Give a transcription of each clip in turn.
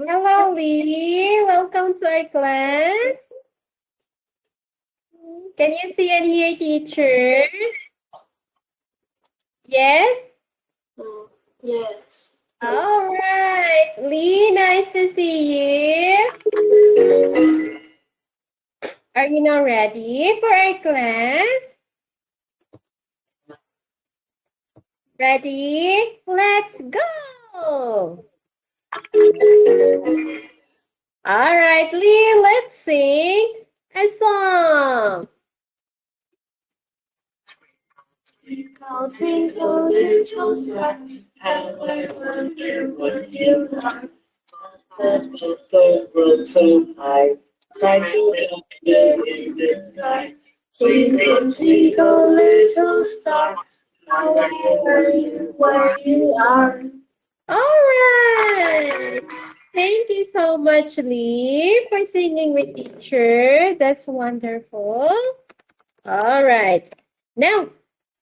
Hello, Lee. Welcome to our class. Can you see and hear teacher? Yes? Yes. All right. Lee, nice to see you. Are you now ready for our class? Ready? Let's go. All right, Lee, let's sing a song. Twinkle, twinkle, little star, how I wonder what you are. The bird so high, like a wheel in the sky. Twinkle, twinkle, little star, how I wonder where you are. All right. Thank you so much, Lee, for singing with teacher. That's wonderful. All right. Now,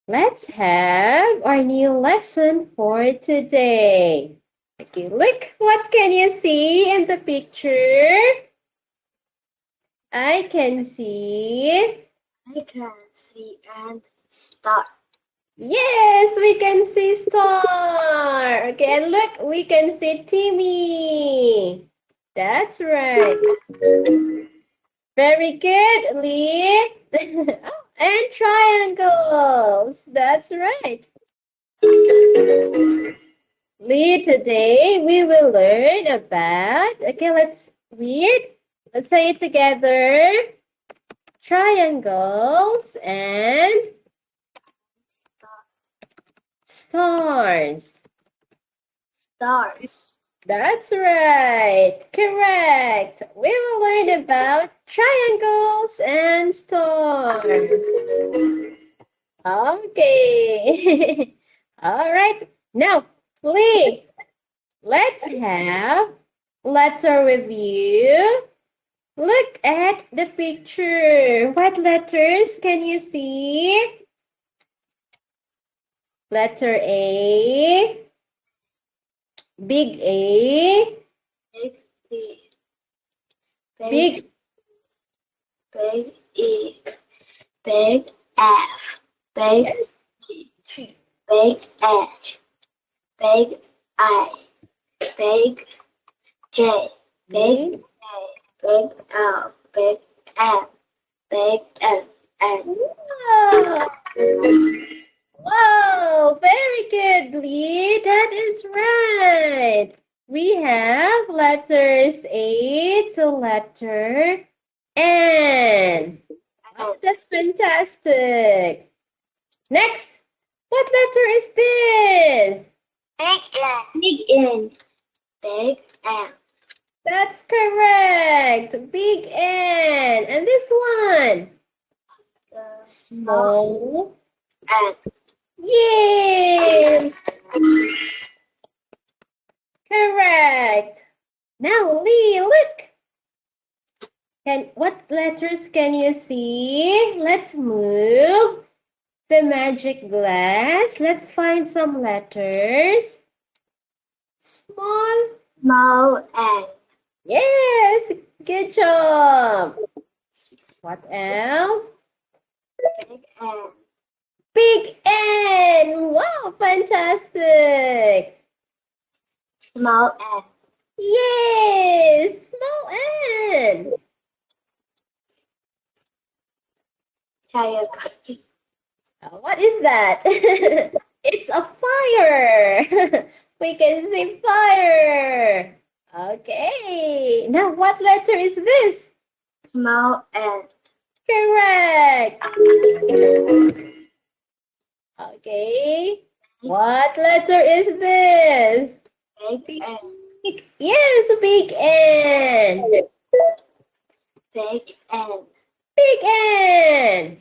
let's have our new lesson for today. Okay, look, what can you see in the picture? I can see. I can see and start. Yes, we can see star. Okay, and look, we can see Timmy. That's right. Very good, Lee. Oh, and triangles. That's right. Lee, today we will learn about, okay, let's read. Let's say it together. Triangles and stars. Stars. That's right. Correct. We will learn about triangles and stars. Okay. All right. Now, Lee, let's have letter review. Look at the picture. What letters can you see? Letter A, big A, Big E. big Big E. Big F. Big T, Big H. Big I. Big J. Big big. A. Big L. Big M. Big N. N. Wow. Wow, very good, Lee. That is right. We have letters A to letter N. Oh, that's fantastic. Next, what letter is this? Big N. Big N. Big M. That's correct. Big N. And this one? Small. N. Yes. Correct. Now, Lee, look. What letters can you see? Let's move the magic glass. Let's find some letters. Small. Small N. Yes, good job. What else? Big N. Big N. Wow, fantastic. Small N. Yes, small N. Triangle. What is that? It's a fire. We can see fire. Okay. Now, what letter is this? Small N. Correct. Okay. What letter is this? Big N. Yes, big N. Big N. Big N.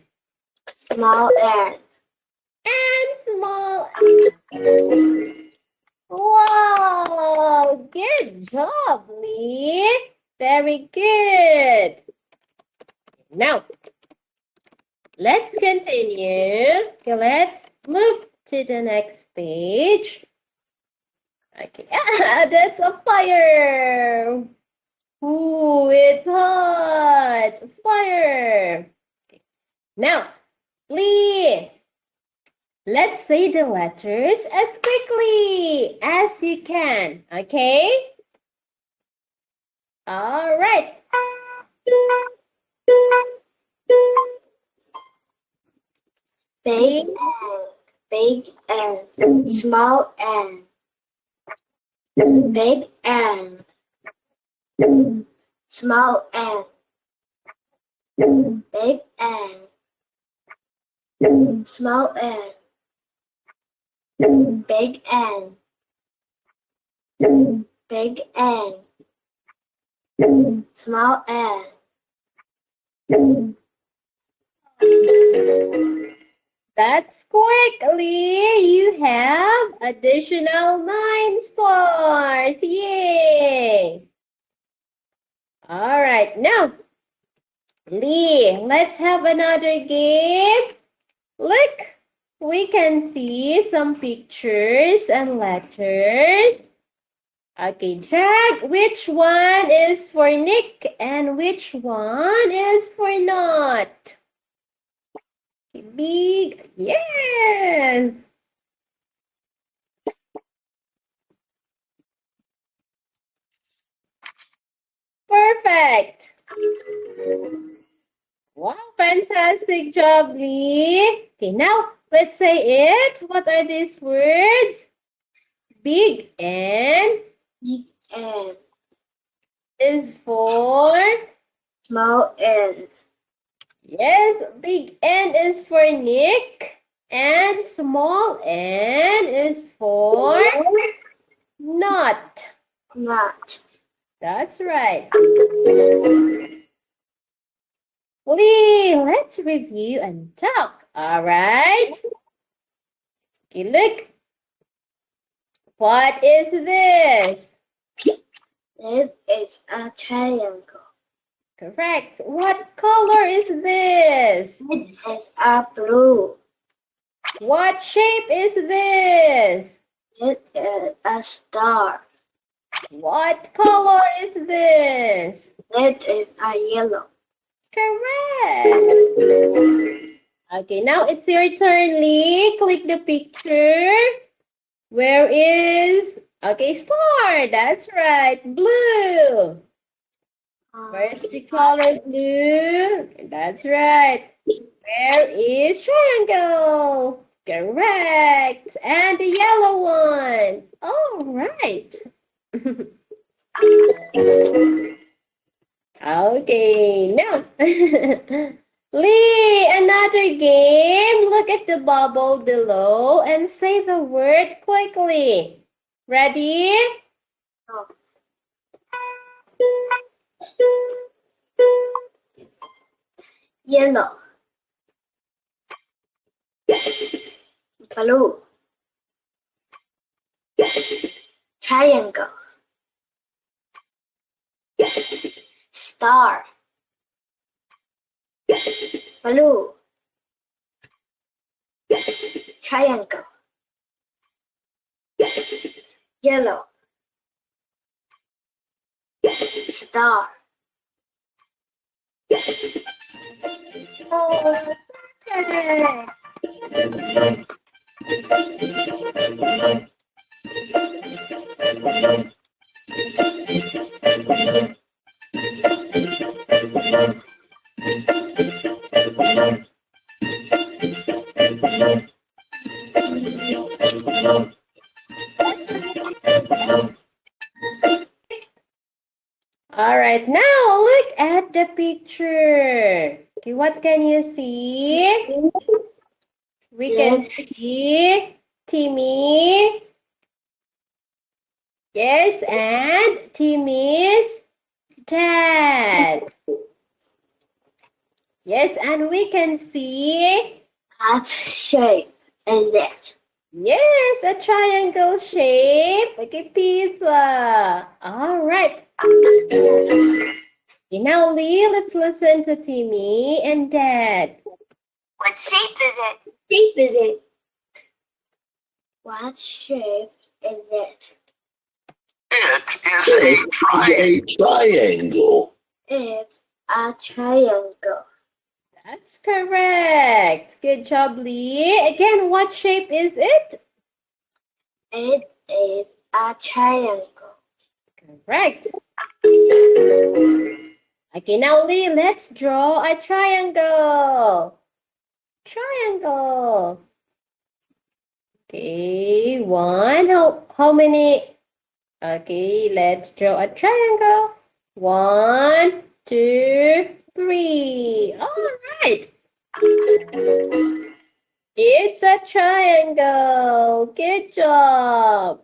Small N. And small N. Wow, good job, Lee. Very good. Now, let's continue. Okay, let's move to the next page. Okay, that's a fire. Ooh, it's hot. Fire. Okay. Now, Lee, let's say the letters as quickly as you can. Okay? All right. Big and small and big and small and big and small and big and big and small and That's quick, Lee. You have additional 9 stars. Yay! All right, now, Lee, let's have another game. Look, we can see some pictures and letters. Okay, Jack, which one is for Nick and which one is for not? Big, yes. Perfect. Wow, fantastic job, Lee. Okay, now let's say it. What are these words? Big N is for, small and yes, big N is for Nick and small n is for not. not. That's right. Lee, let's review and talk. All right. Okay, look. What is this? This is a triangle. Correct. What color is this? This is a blue. What shape is this? This is a star. What color is this? This is a yellow. Correct. Okay, now it's your turn, Lee. Click the picture. Where is, okay, star. That's right. Blue. Where's the color blue? That's right. Where is triangle? Correct. And the yellow one. All right. Okay, now. Lee, another game. Look at the bubble below and say the word quickly. Ready? Yellow. Blue. Triangle. Star. Blue. Triangle. Yellow. Star. Oh, perfect. All right, now look at the picture. Okay, what can you see? We can see Timmy. Yes, and Timmy's dad. Yes, and we can see, That shape is it. yes, a triangle shape, like a pizza. All right. Okay, now, Lee, let's listen to Timmy and Dad. What shape is it? Shape is it? What shape is it? It is a triangle. It's a triangle. That's correct. Good job, Lee. Again, what shape is it? It is a triangle. Correct. Okay, now Lee, let's draw a triangle. Triangle. Okay, one. How many? Okay, let's draw a triangle. 1, 2, 3. All right. It's a triangle. Good job.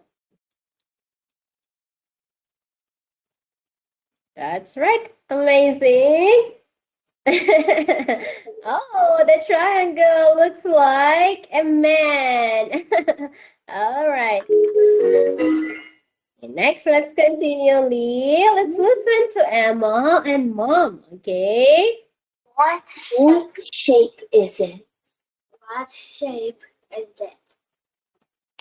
That's right. Amazing. Oh, the triangle looks like a man. All right. Next, let's continue, Lee. Let's listen to Emma and Mom, okay? What shape is it? What shape is it?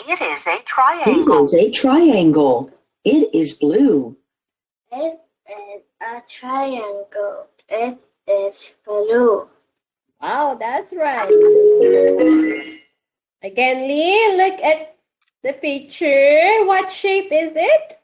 It is a It triangle. is a triangle. It is blue. It is a triangle. It is blue. Wow, that's right. Again, Lee, look at the picture. What shape is it?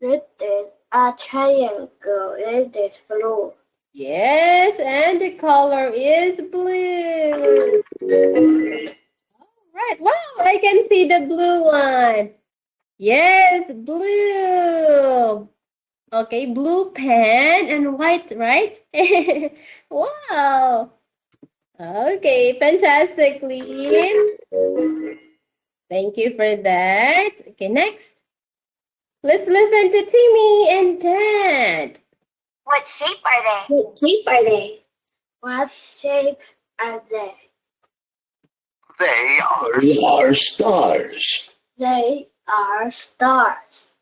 It is a triangle. It is blue. Yes, and the color is blue. All right. Wow, I can see the blue one. Yes, blue. Okay, blue pen and white, right? Wow. Okay, fantastically. Thank you for that. Okay, next. Let's listen to Timmy and Dad. What shape are they? What shape are they? What shape are they? They are They are stars. They are stars.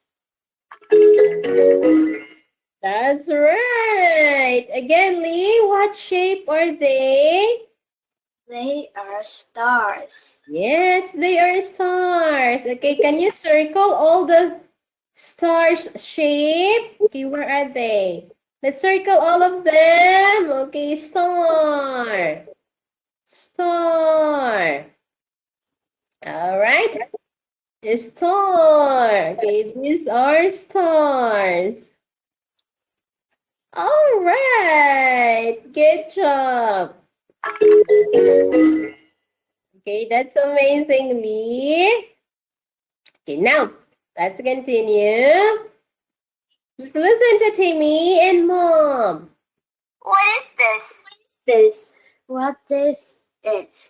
That's right. Again, Lee, what shape are they? They are stars. Yes, they are stars. Okay, can you circle all the stars shape? Okay, where are they? Let's circle all of them. Okay, star. Star. All right. Star. Okay, these are stars. All right. Good job. Okay, that's amazing, Lee. Okay, now let's continue. Let's listen to Timmy and Mom. What is this? This. What this is?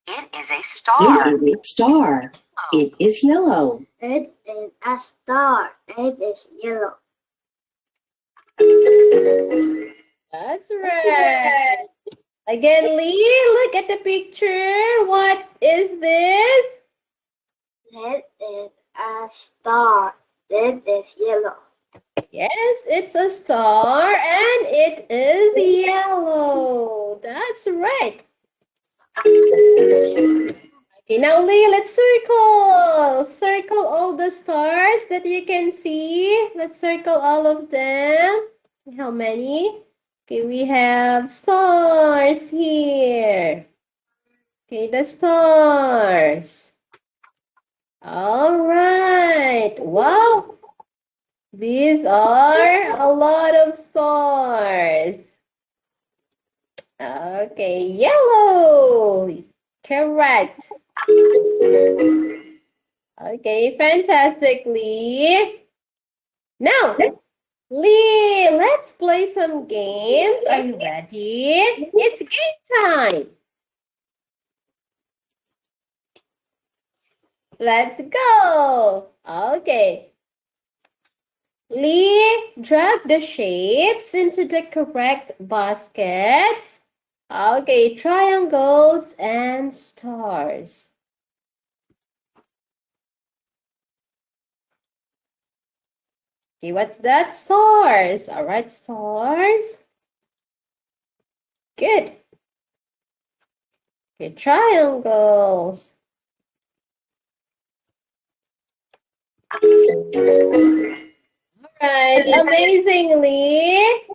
It is a It star. is a star. It is yellow. It is a star. It is yellow. That's right. Again, Lee, look at the picture. What is this? It is a star. It is yellow. Yes, it's a star and it is yellow. That's right. Okay, now Lee, let's circle. Circle all the stars that you can see. Let's circle all of them. How many? Okay, we have stars here. Okay, the stars. All right. Wow. These are a lot of stars. Okay, yellow. Correct. Okay, fantastically. Now, Lee, let's play some games. Are you ready? It's game time. Let's go. Okay. Lee, drag the shapes into the correct baskets. Okay, triangles and stars. Okay, what's that? Stars. All right, stars. Good. Okay, triangles. Right, amazingly.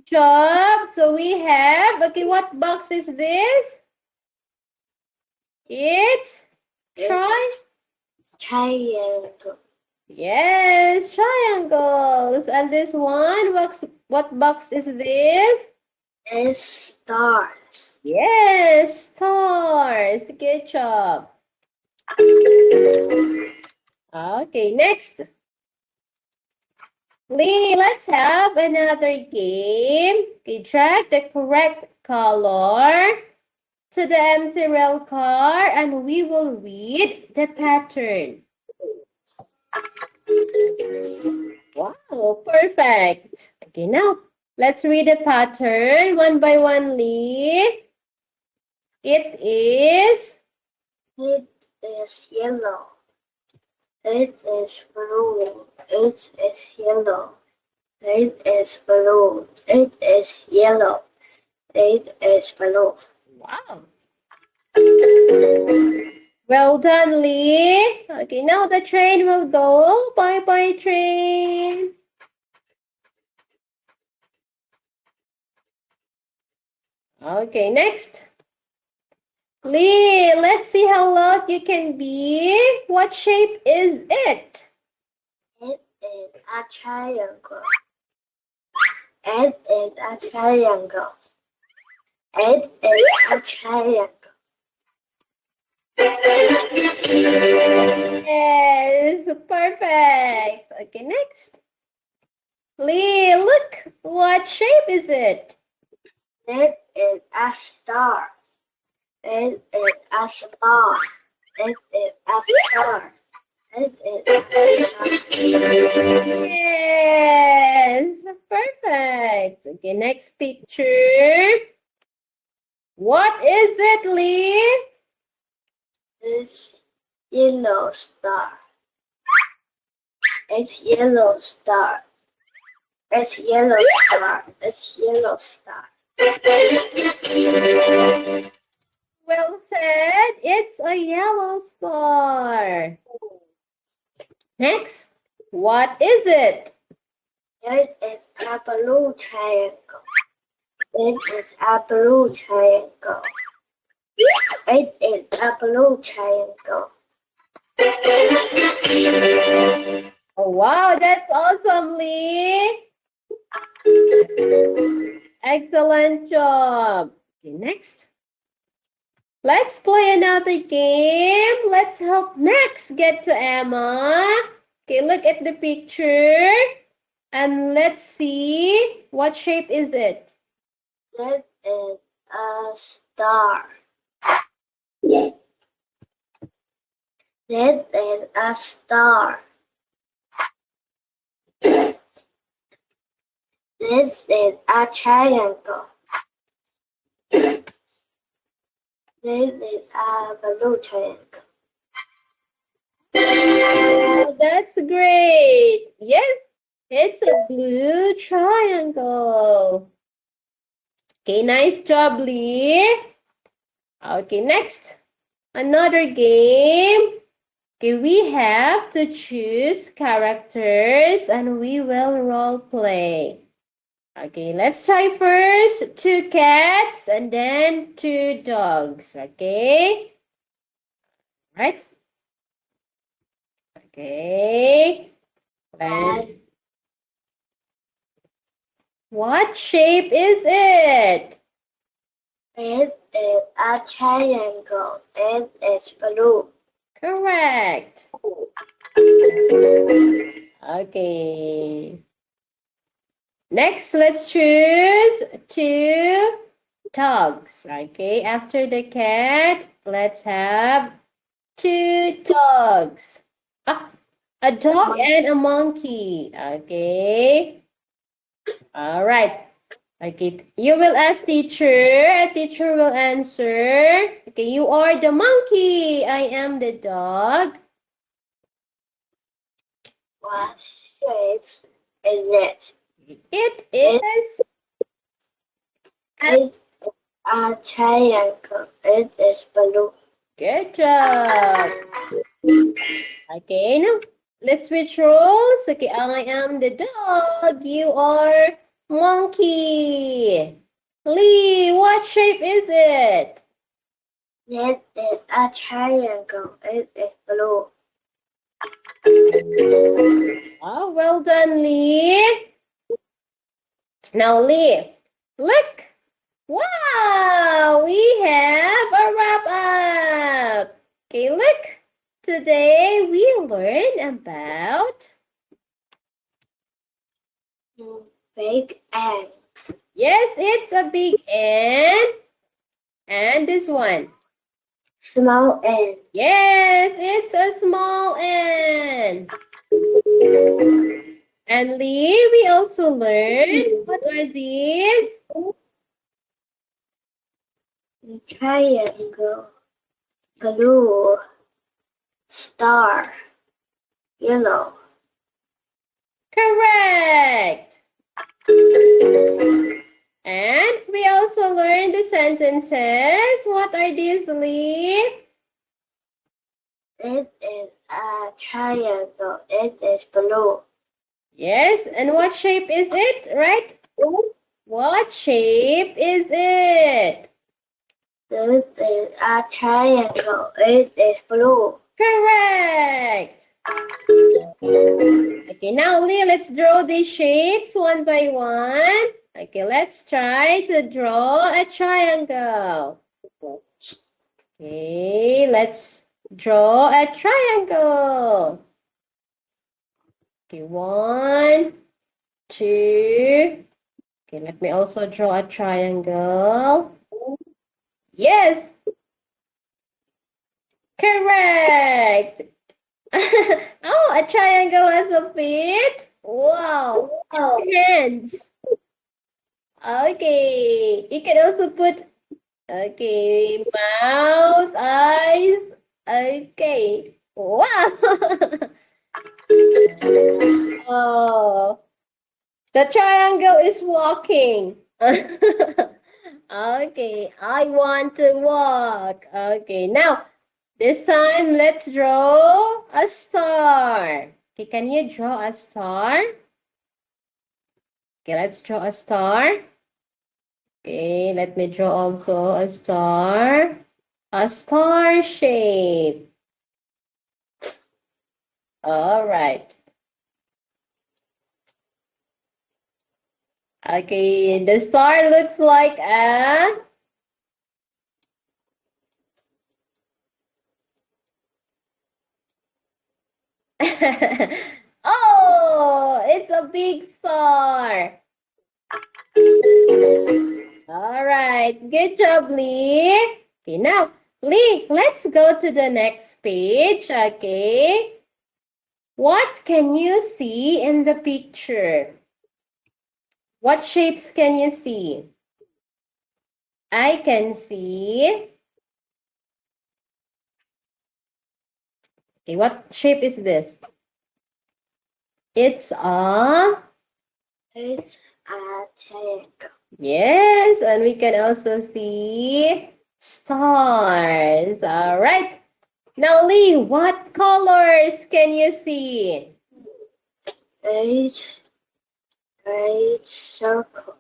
Job. So we have, okay, what box is this? It's triangle. Yes, triangles. And this one, what box is this? It's stars. Yes, stars. Good job. Okay, next. Lee, let's have another game. Okay, drag the correct color to the empty rail car and we will read the pattern. Wow, perfect. Okay, now let's read the pattern one by one, Lee. It is yellow. It is blue. It is yellow. It is blue. It is yellow. It is blue. wow. Well done, Lee. Okay, now the train will go. Bye-bye, train. Okay, next. Lee, let's see how loud you can be. What shape is it? It is a triangle. It is a triangle. It is a triangle. Yes, perfect. Okay, next. Lee, look. What shape is it? It is a star. It is a star. It is a star. It is a star. Yes, perfect. Okay, next picture. What is it, Lee? It's yellow star. It's yellow star. It's yellow star. It's yellow star. Well said. It's a yellow star. Next, what is it? It is a blue triangle. It is a blue triangle. It is a blue triangle. Oh, wow, that's awesome, Lee. Excellent job. Okay, next. Let's play another game. Let's help Max get to Emma. Okay, look at the picture. And let's see, what shape is it? It is a star. It is a star. This is a triangle. This is a blue triangle. Oh, that's great. Yes, it's a blue triangle. Okay, nice job, Lee. Okay, next, another game. Okay, we have to choose characters and we will role play. Okay, let's try first 2 cats and then 2 dogs. Okay, right? Okay. And what shape is it? It is a triangle. It is blue. Correct. Okay. Next, let's choose 2 dogs. Okay, after the cat, let's have 2 dogs. Ah, a dog and a monkey. Okay. All right. Okay, you will ask teacher. A teacher will answer. Okay, you are the monkey. I am the dog. What shape is it? It is. It's a triangle. It is blue. Good job. Okay, now let's switch roles. Okay, I am the dog. You are monkey. Lee, what shape is it? It is a triangle. It is blue. Oh, well done, Lee. Now, Lee, look. Wow, we have a wrap up. Okay, look. Today we learned about Big N. yes, it's a big N. And this one. Small N. Yes, it's a small N. And Lee, we also learned what are these? Triangle. Blue. Star. Yellow. Correct. And we also learned the sentences. What are these, Lee? It is a triangle. It is blue. Yes, and what shape is it, right? What shape is it? This is a triangle. It is blue. Correct. Okay, now Lee, let's draw these shapes one by one. Okay, let's try to draw a triangle. Okay, let's draw a triangle. Okay, 1, 2. Okay, let me also draw a triangle. Yes. Correct. Oh, a triangle has a feet. Wow. Hands. Okay. You can also put, okay, mouth, eyes. Okay. Wow. Oh, the triangle is walking. Okay, I want to walk. Okay, now this time let's draw a star. Okay, can you draw a star? Okay, let's draw a star. Okay, let me draw also a star. A star shape. All right. Okay, the star looks like a oh, it's a big star. All right, good job, Lee. Okay, now, Lee, let's go to the next page, okay? What can you see in the picture? What shapes can you see? I can see. Okay, what shape is this? It's a It's a triangle. yes, and we can also see stars. All right. Now, Lee, what colors can you see? A circle.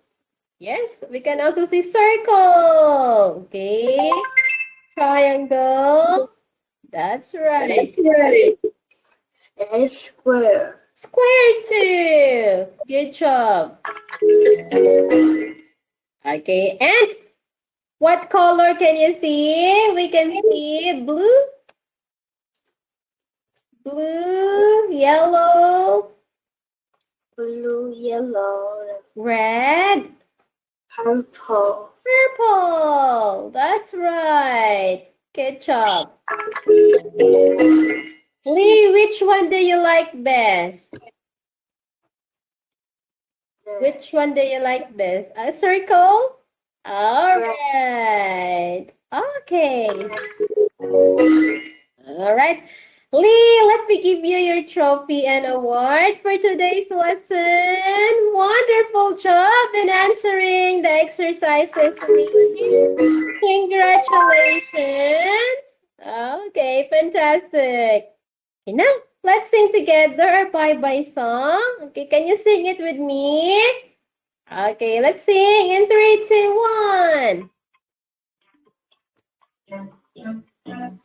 Yes, we can also see circle. Okay. Triangle. That's right. A square. Square too. Good job. Okay, and what color can you see? We can see blue, blue, yellow, Blue, yellow, red, purple. purple. That's right. Good job. Lee, which one do you like best? Which one do you like best? A circle? All right. Okay. All right. Lee, let me give you your trophy and award for today's lesson. Wonderful job in answering the exercises, Lee. Congratulations. Okay, fantastic. Okay, now let's sing together our bye-bye song. Okay, can you sing it with me? Okay, let's sing in 3, 2, 1.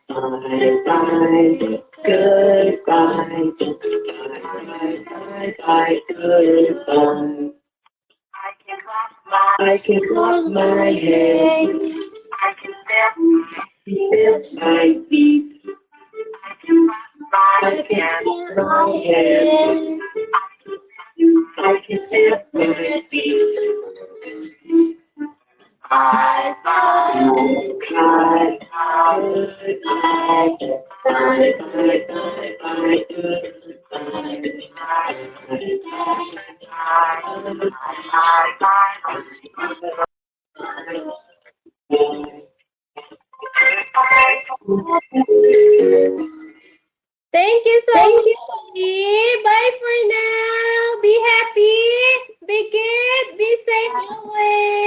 Bye-bye, goodbye, bye-bye, goodbye. I can clap my hands, feel my feet. I can stamp my hands, I can stamp my feet. Bye-bye, goodbye, bye-bye, bye-bye, bye-bye, Thank you so much. Bye for now. Be happy. Be good. Be safe always.